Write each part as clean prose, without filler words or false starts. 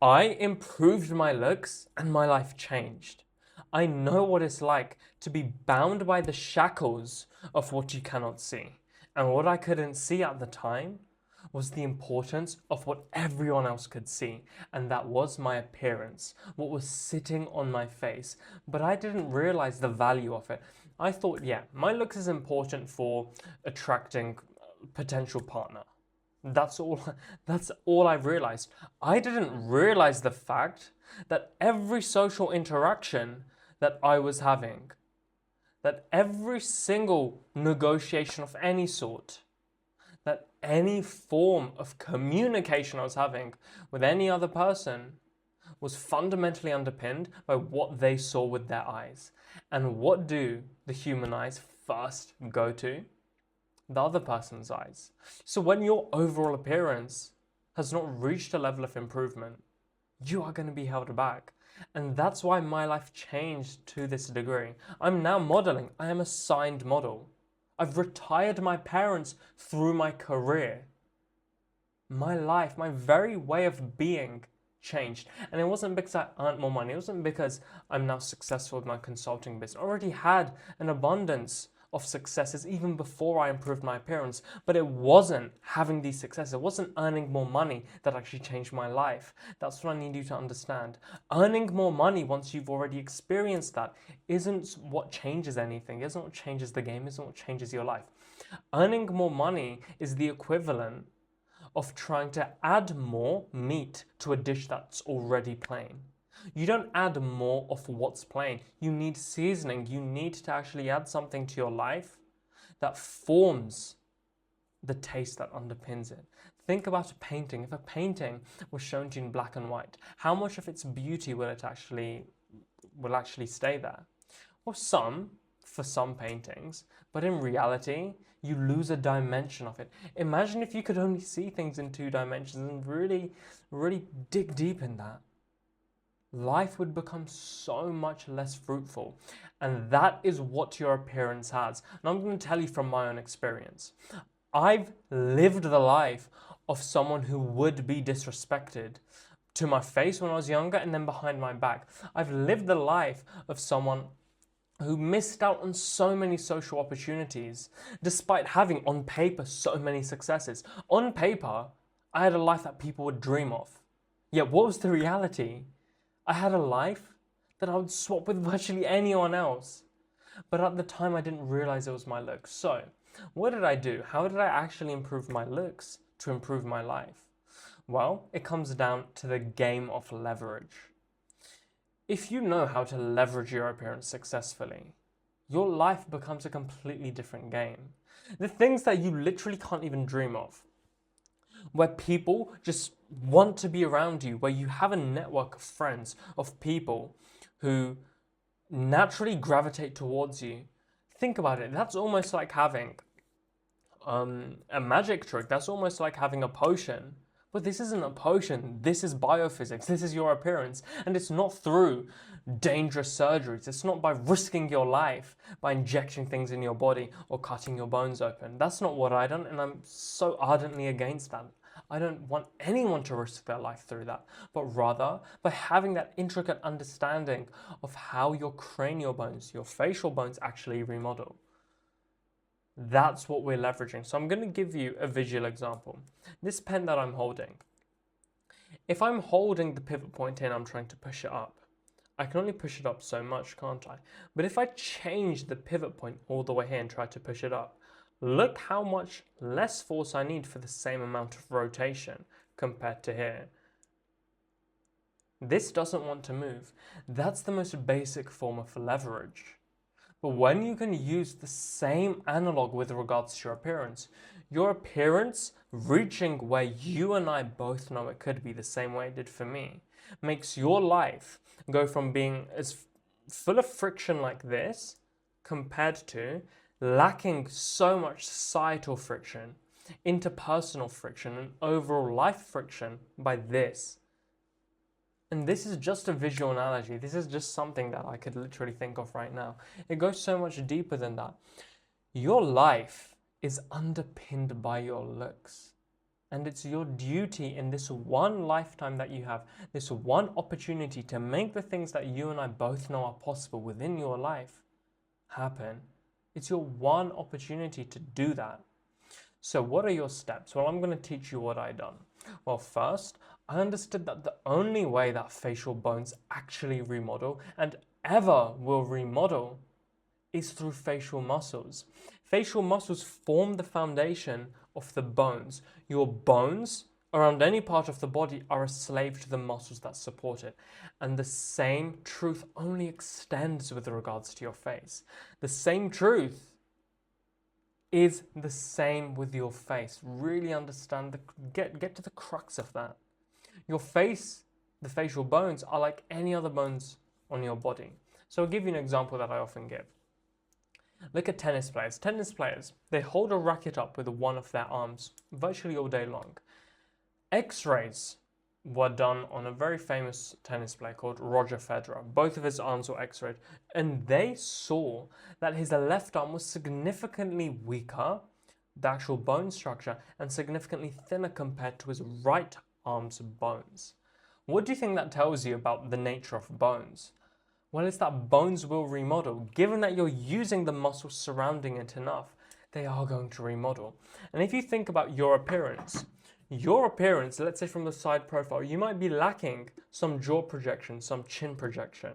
I improved my looks and my life changed. I know what it's like to be bound by the shackles of what you cannot see. And what I couldn't see at the time was the importance of what everyone else could see, and that was my appearance, what was sitting on my face. But I didn't realize the value of it. I thought, yeah, my looks is important for attracting a potential partner. That's all that's all I realized. I didn't realize the fact that every social interaction that I was having, that every single negotiation of any sort, that any form of communication I was having with any other person was fundamentally underpinned by what they saw with their eyes. And what do the human eyes first go to? The other person's eyes. So when your overall appearance has not reached a level of improvement, you are going to be held back. And that's why my life changed to this degree. I'm now modeling. I am a signed model. I've retired my parents through my career. My life, my very way of being changed. And it wasn't because I earned more money. It wasn't because I'm now successful with my consulting business. I already had an abundance of successes even before I improved my appearance, but it wasn't having these successes, it wasn't earning more money that actually changed my life. That's what I need you to understand. Earning more money once you've already experienced that isn't what changes anything, isn't what changes the game, isn't what changes your life. Earning more money is the equivalent of trying to add more meat to a dish that's already plain. You don't add more of what's plain. You need seasoning. You need to actually add something to your life that forms the taste that underpins it. Think about a painting. If a painting was shown to you in black and white, how much of its beauty will actually stay there? Well, for some paintings, but in reality, you lose a dimension of it. Imagine if you could only see things in 2 dimensions and really, really dig deep in that. Life would become so much less fruitful. And that is what your appearance has. And I'm going to tell you from my own experience. I've lived the life of someone who would be disrespected to my face when I was younger and then behind my back. I've lived the life of someone who missed out on so many social opportunities despite having on paper so many successes. On paper, I had a life that people would dream of. Yet what was the reality? I had a life that I would swap with virtually anyone else. But at the time, I didn't realize it was my looks. So, what did I do? How did I actually improve my looks to improve my life? Well, it comes down to the game of leverage. If you know how to leverage your appearance successfully, your life becomes a completely different game. The things that you literally can't even dream of, where people just want to be around you, where you have a network of friends, of people who naturally gravitate towards you. Think about it. That's almost like having a magic trick. That's almost like having a potion. But this isn't a potion. This is biophysics. This is your appearance. And it's not through dangerous surgeries. It's not by risking your life, by injecting things in your body or cutting your bones open. That's not what I done, and I'm so ardently against that. I don't want anyone to risk their life through that, but rather by having that intricate understanding of how your cranial bones, your facial bones actually remodel. That's what we're leveraging. So I'm going to give you a visual example. This pen that I'm holding, if I'm holding the pivot point in, I'm trying to push it up. I can only push it up so much, can't I? But if I change the pivot point all the way here and try to push it up, look how much less force I need for the same amount of rotation compared to here. This doesn't want to move. That's the most basic form of leverage. But when you can use the same analog with regards to your appearance reaching where you and I both know it could be the same way it did for me, makes your life go from being as full of friction like this compared to lacking so much societal friction, interpersonal friction, and overall life friction by this. And this is just a visual analogy. This is just something that I could literally think of right now. It goes so much deeper than that. Your life is underpinned by your looks. And it's your duty in this one lifetime that you have, this one opportunity to make the things that you and I both know are possible within your life happen. It's your one opportunity to do that. So what are your steps? Well, I'm going to teach you what I've done. Well, first, I understood that the only way that facial bones actually remodel and ever will remodel is through facial muscles. Facial muscles form the foundation of the bones. Your bones around any part of the body are a slave to the muscles that support it. And the same truth only extends with regards to your face. The same truth is the same with your face. Really understand, get to the crux of that. Your face, the facial bones, are like any other bones on your body. So I'll give you an example that I often give. Look at tennis players. Tennis players, they hold a racket up with one of their arms virtually all day long. X-rays were done on a very famous tennis player called Roger Federer. Both of his arms were x-rayed, and they saw that his left arm was significantly weaker, the actual bone structure, and significantly thinner compared to his right arm's bones. What do you think that tells you about the nature of bones? Well, it's that bones will remodel. Given that you're using the muscles surrounding it enough, they are going to remodel. And if you think about your appearance, let's say from the side profile, you might be lacking some jaw projection, some chin projection.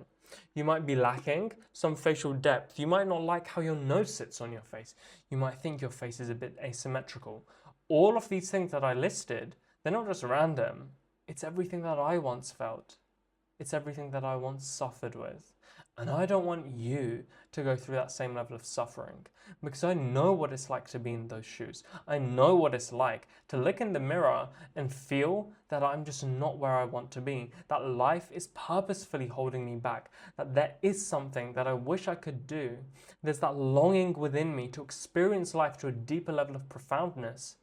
You might be lacking some facial depth. You might not like how your nose sits on your face. You might think your face is a bit asymmetrical. All of these things that I listed, they're not just random. It's everything that I once felt. It's everything that I once suffered with. And I don't want you to go through that same level of suffering, because I know what it's like to be in those shoes. I know what it's like to look in the mirror and feel that I'm just not where I want to be, that life is purposefully holding me back, that there is something that I wish I could do. There's that longing within me to experience life to a deeper level of profoundness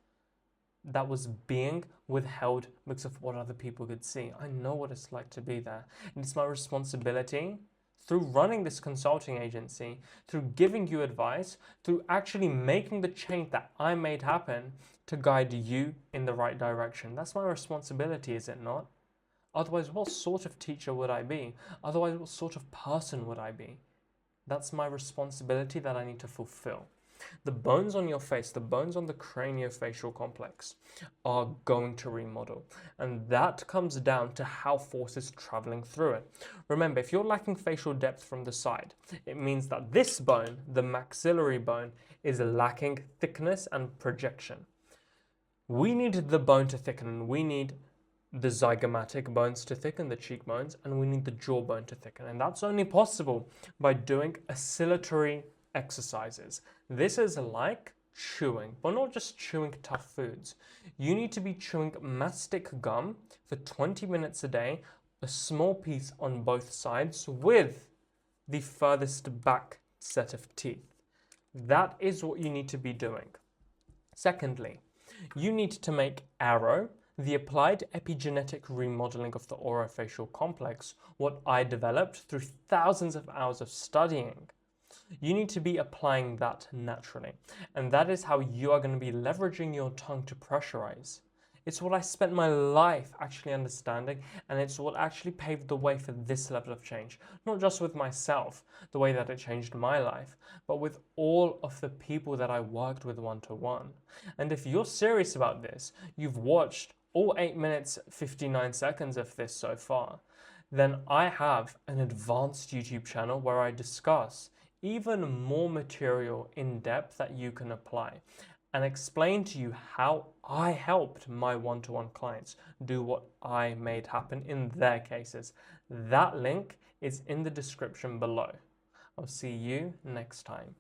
that was being withheld because of what other people could see. I know what it's like to be there. And it's my responsibility, through running this consulting agency, through giving you advice, through actually making the change that I made happen, to guide you in the right direction. That's my responsibility, is it not? Otherwise, what sort of teacher would I be? Otherwise, what sort of person would I be? That's my responsibility that I need to fulfill. The bones on your face, the bones on the craniofacial complex are going to remodel. And that comes down to how force is traveling through it. Remember, if you're lacking facial depth from the side, it means that this bone, the maxillary bone, is lacking thickness and projection. We need the bone to thicken. We need the zygomatic bones to thicken, the cheekbones, and we need the jawbone to thicken. And that's only possible by doing oscillatory exercises. This is like chewing, but not just chewing tough foods. You need to be chewing mastic gum for 20 minutes a day, a small piece on both sides with the furthest back set of teeth. That is what you need to be doing. Secondly, you need to make Arrow, the applied epigenetic remodeling of the orofacial complex, what I developed through thousands of hours of studying. You need to be applying that naturally. And that is how you are going to be leveraging your tongue to pressurize. It's what I spent my life actually understanding, and it's what actually paved the way for this level of change. Not just with myself, the way that it changed my life, but with all of the people that I worked with one-to-one. And if you're serious about this, you've watched all 8 minutes 59 seconds of this so far, then I have an advanced YouTube channel where I discuss even more material in depth that you can apply and explain to you how I helped my one-to-one clients do what I made happen in their cases. That link is in the description below. I'll see you next time.